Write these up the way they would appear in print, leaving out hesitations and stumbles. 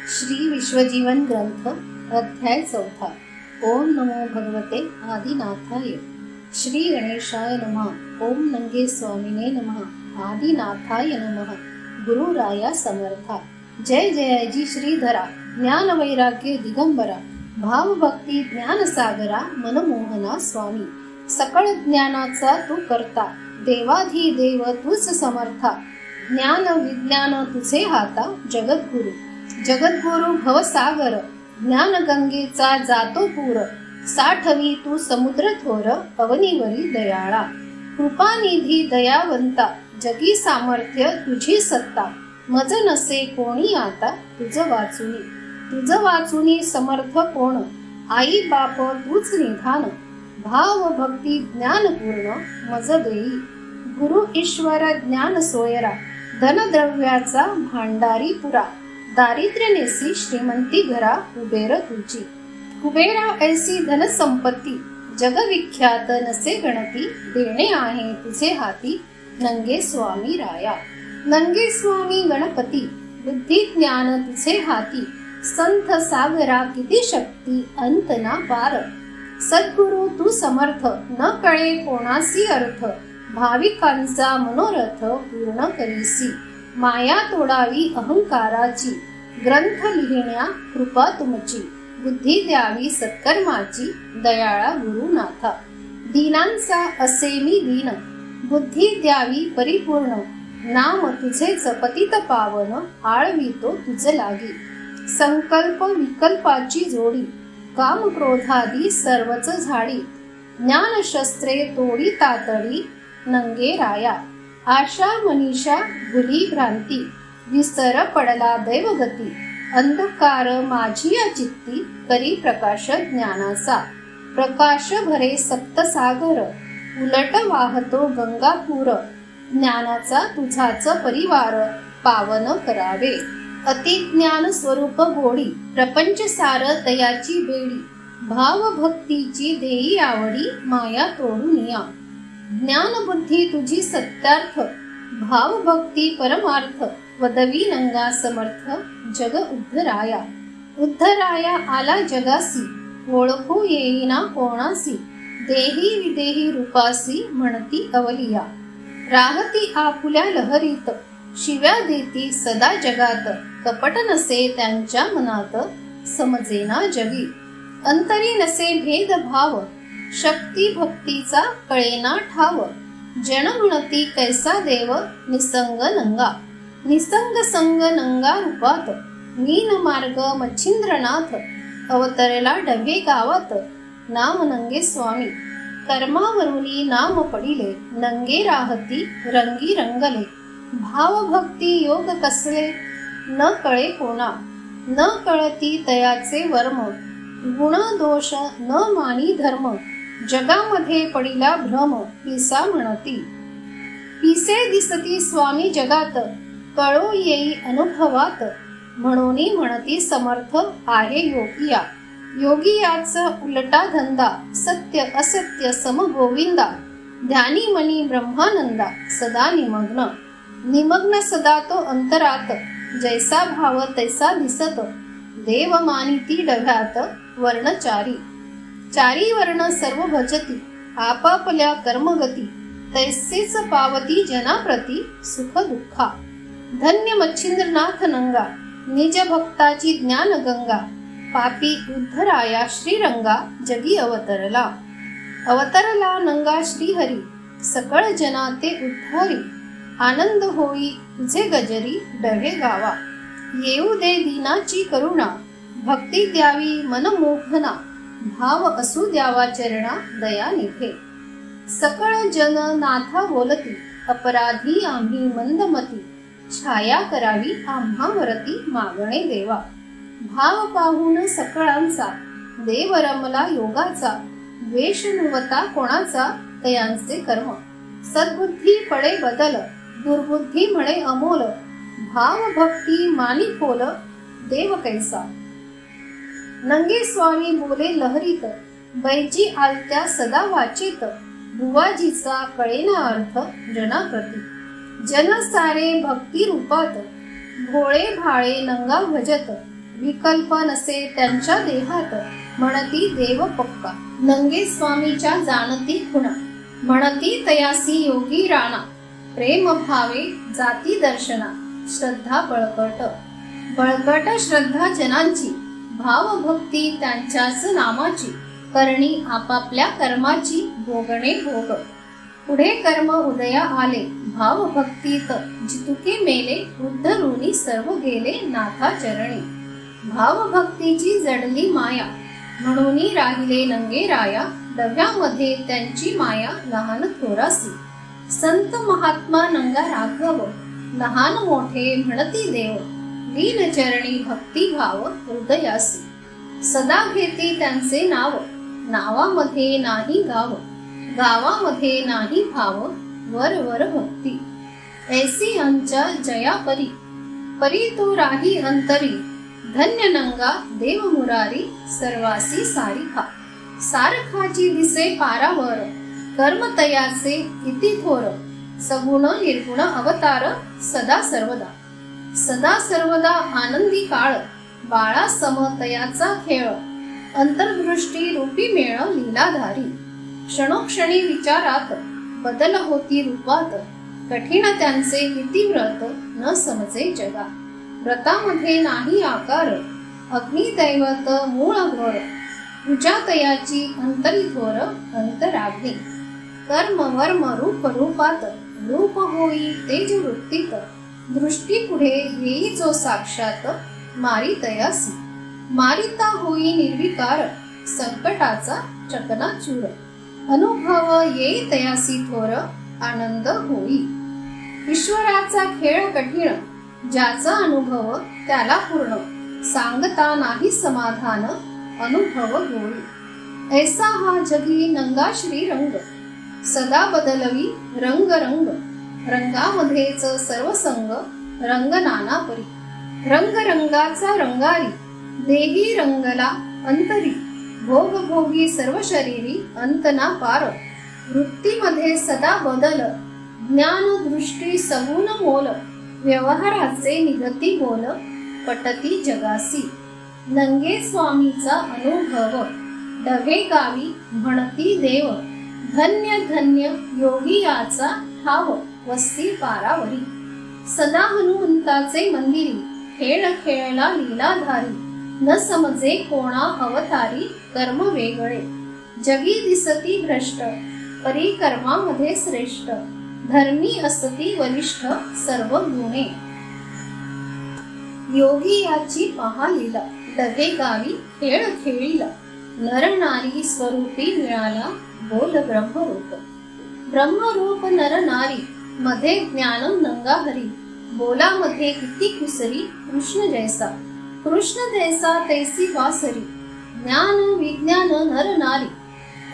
श्री विश्वजीवन ग्रंथ अध्याय 4। ओम नमो भगवते आदिनाथाय। श्री गणेशाय नमः। ओम नंगे स्वामिने नमः। आदिनाथाय नमः। गुरुराया समर्था। जय जयाजी श्रीधरा। ज्ञान वैराग्य दिगंबरा। भाव भक्ती ज्ञान सागरा। मनमोहना स्वामी। सकळ ज्ञानाचा तू करता। देवाधिदेव तूच समर्था। ज्ञान विज्ञान तुझे हाता। जगद्गुरु जगद्गुरु भवसागर। ज्ञान गंगेचा जातो पूर। साठवी तू समुद्र थोर। अवनीवरी दयाळा। कृपानिधी दयावंता। जगी सामर्थ्य तुझी सत्ता। मज नसे कोणी आता तुझ वाचुनी समर्थ कोण। आई बाप तूच निधान। भाव भक्ती ज्ञान पूर्ण मज देई। गुरु ईश्वर ज्ञान सोयरा। धन द्रव्याचा भांडारी पुरा। दारिद्र्य नेसी श्रीमंती घरा कुबेर तुझी। कुबेरा ऐसी धन संपत्ती। जगविख्यात नसे गणती। देणे आहे तुझे हाती। नंगे स्वामी राया। नंगे स्वामी गणपती। बुद्धी ज्ञान तुझे हाती। संत सागरा किती शक्ती। अंत ना पार। सद्गुरु तू समर्थ। न कळे कोणासी अर्थ। भाविकांचा मनोरथ पूर्ण करीसी। माया तोडावी अहंकाराची। ग्रंथ लिहिण्या कृपा तुमची। बुद्धी द्यावी सत्कर्माची। दयाळा गुरुनाथा। दीनांचा असे मी दीन। बुद्धी द्यावी परिपूर्ण। नाम तुझेच पतित पावन। आळवितो तुझ लागी। संकल्प विकल्पाची जोडी। काम क्रोधादी सर्वच झाडी। ज्ञान शस्त्रे तोडी तातडी। नंगे राया। आशा मनीषा भुली भ्रांती। विसर पडला दैवगती। अंधकार माझी चित्ती। करी प्रकाश ज्ञानाचा। प्रकाश भरे सप्तसागर। उलट वाहतो गंगापूर। ज्ञानाचा तुझाच परिवार। पावन करावे। अति ज्ञान स्वरूप गोडी। प्रपंच सार तयाची बेडी। भाव भक्तीची देई आवडी। माया तोडून या। ज्ञान बुद्धी तुझी सत्यार्थ। भाव भक्ती परमार्थ। वदवी नंगा समर्थ। जग उद्धराया। उद्धराया आला जगासी। ओळखू येईना कोणासी। देही विदेही रूपासी म्हणती अवलिया। राहती आपुल्या लहरीत। शिव्या देती सदा जगात। कपट नसे त्यांच्या मनात। समजेना जगी। अंतरी नसे भेदभाव। शक्ती भक्तीचा कळेना ठाव। जन म्हणती कैसा देव। निसंग नंगा। निसंग संग नंगा रूपात। मीन मार्ग मच्छिंद्रनाथ। अवतरला डभे गावात। नाम नंगे स्वामी। कर्मावरुनी नाम पडिले। नंगे राहती रंगी रंगले। भाव भक्ती योग कसले। न कळे कोणा। न कळती तयाचे वर्म। गुण दोष न मानी धर्म। जगामध्ये पडिला भ्रम। पिसा म्हणती। पिसे दिसती स्वामी जगात। कळो येई अनुभवात। म्हणूनी म्हणती समर्थ आहे योगिया। योगियाचा उलटा धंदा। सत्य असत्य सम गोविंदा। ध्यानी मनी ब्रह्मानंदा। सदा निमग्न। निमग्न सदा तो अंतरात। जैसा भाव तैसा दिसत। देव मानिती डव्यात। वर्णचारी चारी वर्ण सर्व भजती। आपापल्या कर्मगती। तैसेच पावती जनाप्रती। सुख दुःखा। धन्य मच्छिंद्रनाथ नंगा। निज भक्ताची ज्ञान गंगा। पापी उद्धराया श्रीरंगा। जगी अवतरला। अवतरला नंगा श्रीहरी। सकळ जना ते उद्धारी। आनंद होई तुझे गजरी। डढे गावा। येऊ दे दीनाची करुणा। भक्ती द्यावी मनमोहना। भाव असू द्यावा चरणा। दया निभे। सकळ जन नाथा बोलती। अपराधी आम्ही मंदमती। छाया करावी आम्हावरती। मागणे देवा। भाव पाहून सकळांचा। देव रमला योगाचा। द्वेष नुवता कोणाचा। तयांचे कर्म। सद्बुद्धी पडे बदल। दुर्बुद्धी म्हणे अमोल। भाव भक्ती मानी खोल। देव कैसा। नंगे स्वामी बोले लहरीत। बैजी आलत्या सदा वाचित। बुवाजीचा कळेना अर्थ जनाप्रती। जन सारे भक्ती रूपात। भोळे भाळे नंगा भजत। विकल्प नसे त्यांच्या देहात, म्हणती देव पक्का. नंगे स्वामीच्या जाणती खुणा, म्हणती तयासी योगी राणा. प्रेम भावे जाती दर्शना, श्रद्धा बळकट. बळकट श्रद्धा जनांची, भाव भक्ती त्यांच्याच नामाची. करणी आपापल्या कर्माची, भोगणे भोग. पुढे कर्म उदया आले, भाव भक्तीत जितुके मेले. वृद्ध ऋणी सर्व गेले नाथा चरणी. भाव भक्तीची जडली माया, म्हणून राहिले नंगे राया. डव्यामध्ये त्यांची माया, लहान थोरासी. संत महात्मा नंगा राघव, लहान मोठे म्हणती देव. लीन चरणी भक्ती भाव हृदयासी. सदा घेती त्यांचे नाव, नावामध्ये नाही गाव. गावामध्ये नाही भाव, वर वर भक्ती. ऐसी अंच्या जया परी, परी तो राही अंतरी. धन्य नंगा देव मुरारी, सर्वासी सारिखा. सारखाची दिसे पारावर, कर्म तयाचे किती थोर. सगुण निर्गुण अवतार, सदा सर्वदा. सदा सर्वदा आनंदी काळ, बाळा समतयाचा खेळ. अंतर्दृष्टी रूपी मेळ लीलाधारी. क्षणोक्षणी विचारात, बदल होती रूपात. कठीण त्यांचे किती व्रत, न समजे जगा. व्रतामध्ये नाही आकार, अग्निदैवत मूळ घोर. पूजा तयाची अंतरी थोर, अंतराग्नी. कर्म वर्म रूप रूपात, रूप होई तेज वृत्तीत. दृष्टी पुढे येई जो साक्षात, मारी तयासी. मारिता होई निर्विकार, संकटाचा चकनाचूर. अनुभव येई तयासी थोर, आनंद होई. ईश्वराचा खेळ कठीण, ज्याचा अनुभव त्याला पूर्ण. सांगता नाही समाधान, अनुभव गोळी. ऐसा हा जगी नंगा श्रीरंग, सदा बदलवी रंग रंग. रंगामध्येच सर्व संग, रंग नाना परी. रंग रंगाचा रंगारी, देही रंगला अंतरी. भोग भोगी सर्व शरीरी, अंत ना पार. वृत्तीमध्ये सदा बदल, ज्ञान दृष्टी सगुण मोल. व्यवहाराचे निगती बोल, पटती जगासी. नंगे स्वामीचा अनुभव, डवे गावी म्हणती देव. धन्य धन्य योगी याचा ठाव, वस्ती पारावरी. सदा हनुमंताचे मंदिरी, खेळ खेळला लीलाधारी. न समजे कोणा अवतारी, कर्म वेगळे. जगी दिसती भ्रष्ट, परी कर्मामध्ये श्रेष्ठ. धर्मी असती वरिष्ठ, सर्व गुणे. योगी याची पहा लीला, डवे गावी खेळ खेळीला. नर नारी स्वरूपी मिळाला, बोल ब्रह्मरूप. ब्रह्मरूप नर नारी, मध्ये ज्ञान नंगा हरी. बोलामध्ये किती कुसरी, कृष्ण जैसा. कृष्ण जैसा तैसी वासरी. ज्ञान विज्ञान नर नारी,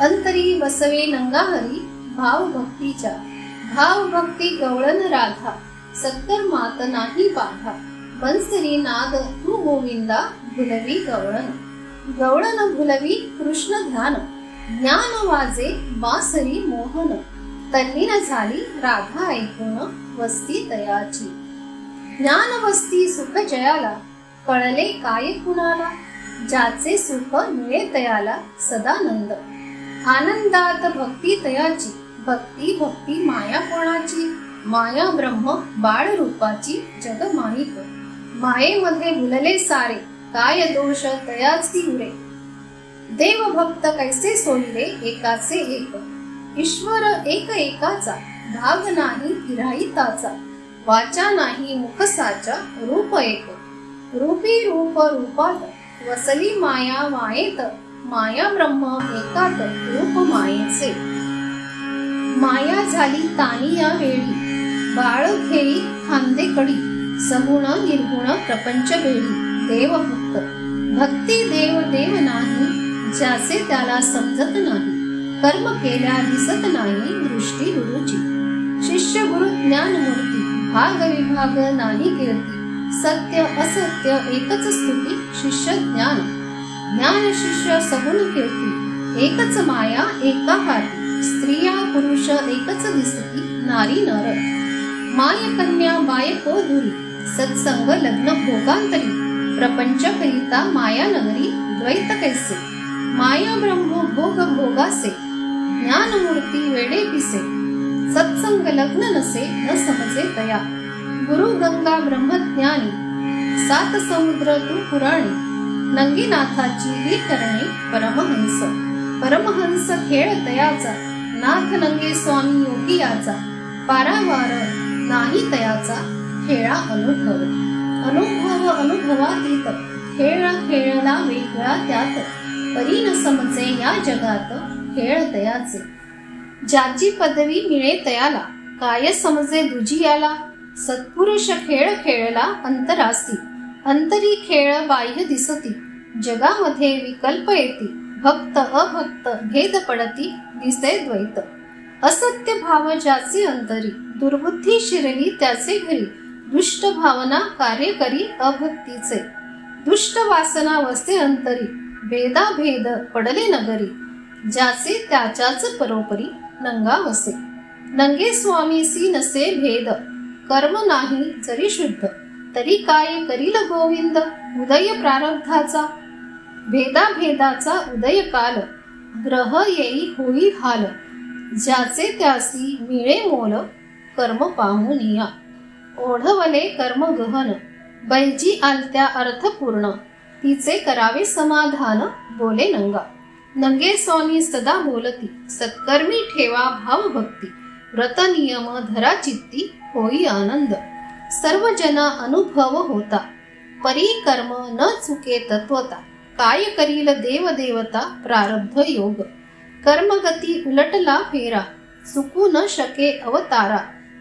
अंतरी बसवे नंगा हरी. भाव भक्तीच्या, भाव भक्ती गवळण राधा. सत्तर मात नाही बाधा. बंसरी नाद तू गोविंदा, भुलवी गवळण. गवळण भुलवी कृष्ण ध्यान. ज्ञान वाजे बासरी मोहन. तल्लीन झाली राधा ऐकून, वस्ती तयाची. ज्ञान वस्ती सुख जयाला, कळले काय कुणाला. ज्याचे सुख मिळे तयाला, सदानंद. आनंदात भक्ती तयाची, भक्ती भक्ती माया कोणाची. माया ब्रह्म बाळ रूपाची, जग माहित. मायेमध्ये भुलले सारे, काय दोष तयाची उरे. देव भक्त कैसे सोयले, एकाचे एक. ईश्वर एक एकाचा, भाग नाही फिराईताचा. वाचा नाही मुखसाचा, रूप एक. रूपी रूप रूपात, वसली माया मायेत. माया ब्रह्म एकात, रूप मायेचे. माया झाली तानी या वेळी, बाळ खेळी खांदे कडी. सगुण निर्गुण प्रपंच वेळी, देव भक्त. भक्ती देव देव नाही, ज्याचे त्याला समजत नाही. कर्म केल्या दिसत नाही, दृष्टी गुरुची. शिष्य गुरु ज्ञान मूर्ती, भाग विभाग नाही कीर्ती. सत्य असत्य एकच स्तुती, शिष्य ज्ञान. ज्ञान शिष्य सगुण कीर्ती. एकच माया एका हाती, स्त्रिया पुरुष एकच दिसती. नारी नर, माय कन्या बायको दुरी. सत्संग लग्न भोगांतरी, प्रपंच करिता माया नगरी द्वैत कैसे, माया ब्रह्म भोग भोगासे, ज्ञान मूर्ती वेडे पिसे, सत्संग लग्न नसे न समजे तया, गुरु गंगा ब्रह्मज्ञानी, सात समुद्र तू पुराणी, नंगीनाथाची ही करणे परमहंस, परमहंस खेळ तयाचा, नाथ नंगे स्वामी योगी याचा, पारावार नाही तयाचा, खेळा अनुभव, अनुभव अनुभवातीत, खेळ खेळला वेगळा त्यात, परी न समजे या जगात, खेळ तयाचे, ज्याची पदवी मिळे तयाला, काय समजे दुजी याला, सत्पुरुष खेळ खेळला अंतरासी, अंतरी खेळ बाह्य दिसती, जगामध्ये विकल्प येती, भक्त अभक्त भेद पडती, दिसे द्वैत, असत्य भाव ज्याचे अंतरी, दुर्बुद्धी शिरली त्याचे घरी, दुष्ट भावना कार्य करी अभक्तीचे, दुष्ट वासना वसे अंतरी, भेदा भेद पडले नगरी, ज्याचे त्याच्याच परोपरी नंगा वसे, नंगे स्वामीसी नसे भेद, कर्म नाही जरी शुद्ध, तरी काय करील गोविंद, उदय प्रारब्धाचा, भेदा भेदाचा उदय काल, ग्रह येई होई हाल, ज्याचे त्यासी मिळे मोल, कर्म पाहुनिया, ओढवले कर्म गहन, बैजी आलत्या अर्थपूर्ण, तिचे करावे समाधान, बोले नंगा, नंगे स्वामी सदा बोलती, सत्कर्मी ठेवा भाव भक्ती, व्रत नियम धरा चित्ती, होई आनंद, सर्व जना अनुभव होता, परी कर्म न चुके तत्वता, काय करील देव देवता, प्रारब्ध योग, कर्मगती उलटला फेरा, चुकू न शके अवतारा,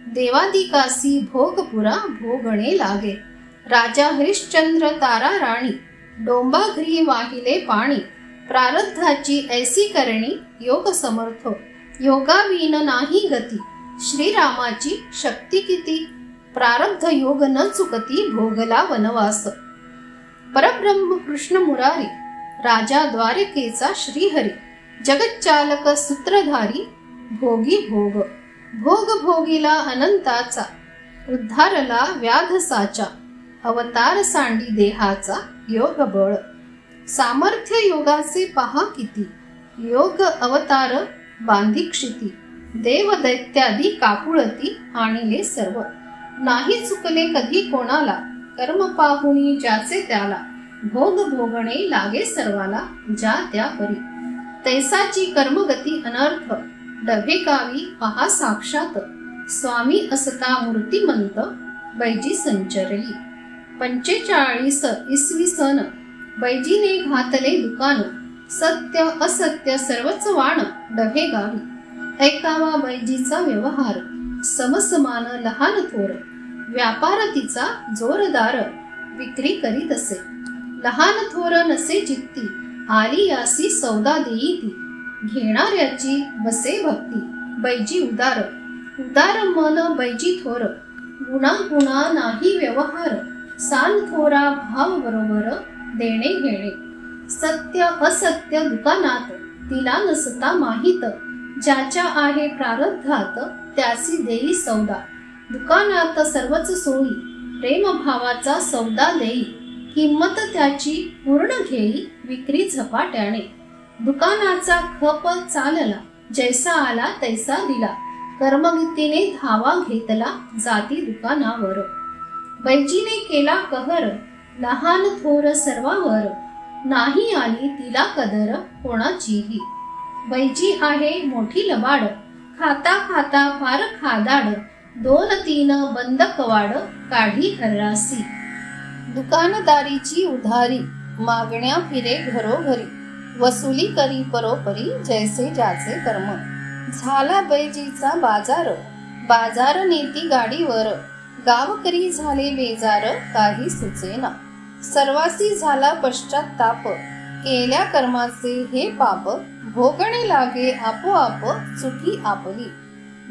देवादिकासी भोगपुरा भोगणे लागे, राजा हरिश्चंद्र तारा राणी, डोंबाघरी वाहिले पाणी, प्रारब्धाची ऐसी करणी, योग समर्थ, योगाविन नाही गती, श्रीरामाची शक्ती किती, प्रारब्ध योग न चुकती, भोगला वनवास, परब्रह्म कृष्ण मुरारी, राजा द्वारकेचा श्रीहरी, जगच्चालक सूत्रधारी, भोगी भोग, भोग भोगीला अनंताचा, उद्धारला व्याधसाचा, अवतार सांडी देहाचा, योग बळ, सामर्थ्य योगाचे पहा किती, योग अवतार बांधी क्षिती, देव दैत्यादी काकुळती आणिले सर्व, नाही चुकले कधी कोणाला, कर्म पाहुनी ज्याचे त्याला, भोग भोगणे लागे सर्वाला, ज्या त्या परी, तैसाची कर्मगती अनर्थ, डभे गावी पहा साक्षात, स्वामी असता मूर्तिमंत, बैजी संचरली, 45 इसवी सन, बैजीने घातले दुकान, सत्य असत्य सर्वच वाण, डभे गावी, ऐकावा बैजीचा व्यवहार, समसमान लहान थोर, व्यापार तिचा जोरदार, विक्री करीत असे, लहान थोर नसे चित्ती, आली यासी सौदा देई ती, घेणाऱ्याची बसे भक्ती, बैजी उदार, उदार मन बैजी थोर, गुणा गुणा नाही व्यवहार, सान थोरा भाव बरोबर, देणे घेणे, सत्य असत्य दुकानात, तिला नसता माहित, ज्याच्या आहे प्रारब्धात, त्यासी देई सौदा, दुकानात सर्वच सोयी, प्रेम भावाचा सौदा देई, किंमत त्याची पूर्ण घेई, विक्री झपाट्याने, दुकानाचा खप चालला, जैसा आला तैसा दिला, कर्मगतीने धावा घेतला, जाती दुकानावर, बैजीने केला कहर, लहान थोर सर्वावर, नाही आली तिला कदर कोणाचीही, बैजी आहे मोठी लबाड, खाता खाता फार खादाड, 2-3 बंद कवाड, काढी हर्रासी, दुकानदारीची उधारी, मागण्या फिरे घरोघरी, वसुली करी परोपरी, जैसे ज्याचे कर्म, झाला बैजीचा बाजार, बाजार नेती गाडीवर, गावकरी झाले बेजार, काही सुचेना, सर्वासी झाला पश्चात्ताप, केल्या कर्माचे हे पाप, भोगणे लागे आपोआप, चुकी आपली,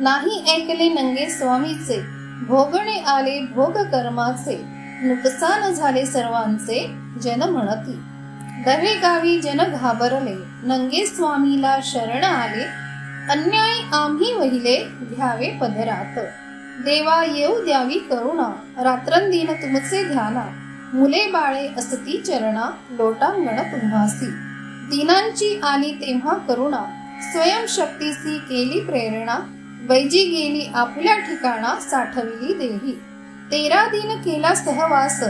नाही ऐकले नंगे स्वामीचे, भोगणे आले भोग कर्माचे, नुकसान झाले सर्वांचे, जन म्हणती, दहे गावी जन घाबरले, नंगे स्वामीला शरण आले, अन्याय आम्ही वहिले, घ्यावे पदरात, देवा येऊ द्यावी करुणा, रात्रंदिन तुमचे ध्याना, मुले बाळे असती चरणा, लोटांगण तुम्हासी. दिनांची आली तेव्हा करुणा, स्वयंशक्तीसी केली प्रेरणा. बैजी गेली आपुल्या ठिकाणा, साठविली देही. 13 दिन केला सहवास,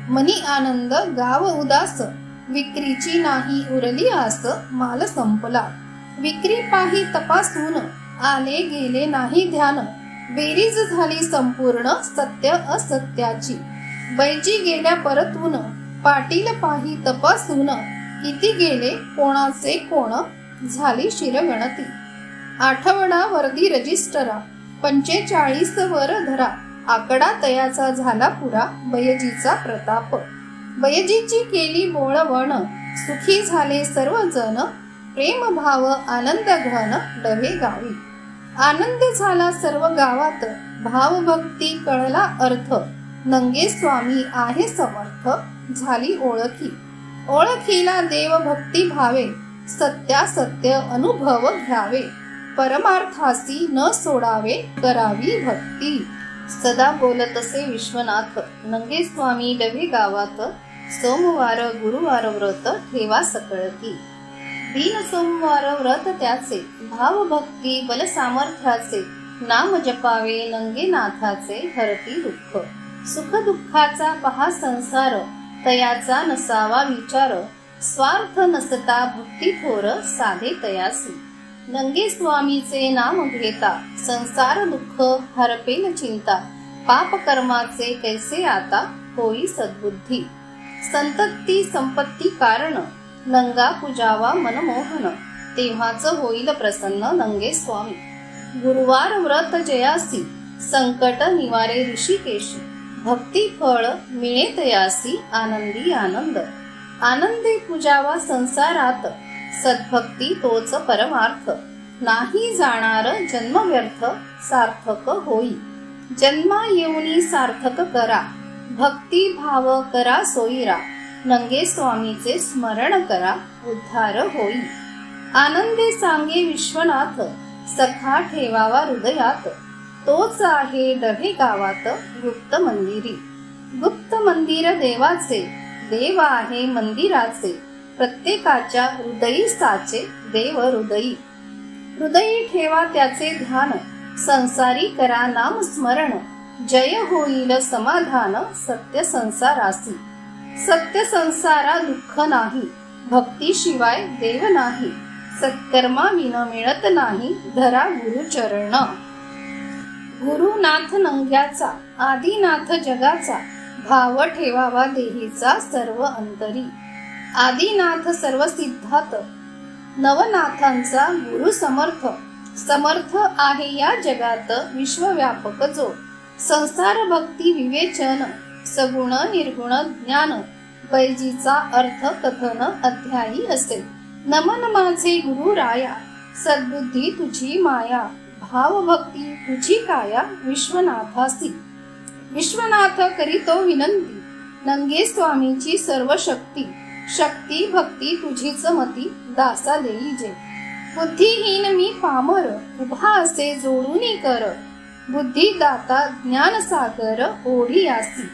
मनी आनंद गाव उदास. विक्रीची नाही उरली आस, माल संपला. विक्री पाही तपासून, आले गेले नाही ध्यान. बेरीज झाली संपूर्ण, सत्य असत्याची. बैजी गेल्या परतून, पाटील पाही तपासून. किती गेले कोणाचे कोण, झाली शिरगणती. आठवडा वर्दी रजिस्टरा, 45 वर धरा. आकडा तयाचा झाला पुरा, बयजीचा प्रताप. बयजीची केली बोळवण, सुखी झाले सर्वजण. प्रेम भाव आनंद घन, डवे गावी. आनंद झाला सर्व गावात, भावभक्ती कळला अर्थ. नंगे स्वामी आहे समर्थ, झाली ओळखी. ओळखीला देव भक्ती भावे, सत्यासत्य अनुभव घ्यावे. परमार्थासी न सोडावे, करावी भक्ती. सदा बोलतसे विश्वनाथ, नंगे स्वामी डवे गावात. सोमवार गुरुवार व्रत, ठेवा सकळती. दीन सोमवार व्रत त्याचे, भावभक्ती बल सामर्थ्याचे. नाम जपावे नंगे नाथाचे, हरती दुःख. सुख दुःखाचा पहा संसार, तयाचा नसावा विचार. स्वार्थ नसता भक्ती थोर, साधे तयासी. नंगे स्वामीचे नाम घेता, संसार दुःख हरपेल चिंता. पाप कर्माचे कैसे आता, होई सद्बुद्धी. संतती संपत्ती कारण, नंगा पूजावा मनमोहन. तेव्हाच होईल प्रसन्न नंगे स्वामी. गुरुवार व्रत जयासी, संकट निवारे ऋषिकेशी. भक्ती फळ मिळे तयासी, आनंदी आनंद. आनंदे पूजावा संसारात, सद्भक्ती तोच परमार्थ. नाही जाणार जन्म व्यर्थ, सार्थक होई. जन्मा येऊनी सार्थक करा, भक्ती भाव करा सोयीरा. नंगे स्वामीचे स्मरण करा, उद्धार होई. आनंदे सांगे विश्वनाथ, सखा ठेवावा हृदयात. तोच आहे डभे गावात, गुप्त मंदिरी. गुप्त मंदिर देवाचे, देव आहे मंदिराचे. प्रत्येकाच्या हृदयी साचे, देव हृदयी. हृदयी ठेवा त्याचे ध्यान, संसारी करा नाम स्मरण. जय होईल समाधान, सत्य संसारासी. सत्य संसारा दुःख नाही, भक्तीशिवाय देव नाही. सत्कर्मा विन मिळत नाही, धरा गुरुचरण. गुरुनाथ नंग्याचा, आदिनाथ जगाचा. भाव ठेवावा देहीचा सर्व अंतरी. आदिनाथ सर्व सिद्धात, नवनाथांचा गुरु समर्थ. समर्थ आहे या जगात, विश्वव्यापक जो. संसार भक्ती विवेचन, सगुण निर्गुण ज्ञान. बैजीचा अर्थ कथन अध्यायी असे. नमन माझे गुरु राया, सद्बुद्धी तुझी माया. भावभक्ती तुझी काया, विश्वनाथासी. विश्वनाथ करीतो विनंती, नंगे स्वामीची सर्व शक्ती. शक्ती भक्ती तुझीच मती, दासा देई जे. बुद्धिहीन मी पामर, उभा असे जोडूनी कर. बुद्धी दाता ज्ञान सागर, ओढी आसी.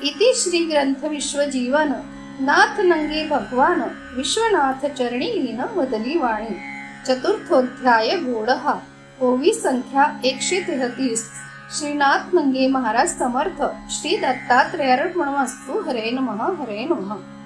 इति श्री ग्रंथ विश्वजीवन, नाथ नंगे भगवान. विश्वनाथ चरणी लीन वदली वाणी. चतुर्थोध्याय गोडहा. ओवी संख्या 133. श्रीनाथ नंगे महाराज समर्थ. श्री दत्तात्रेयार्पणमस्तु. हरे नमः, हरे नमः.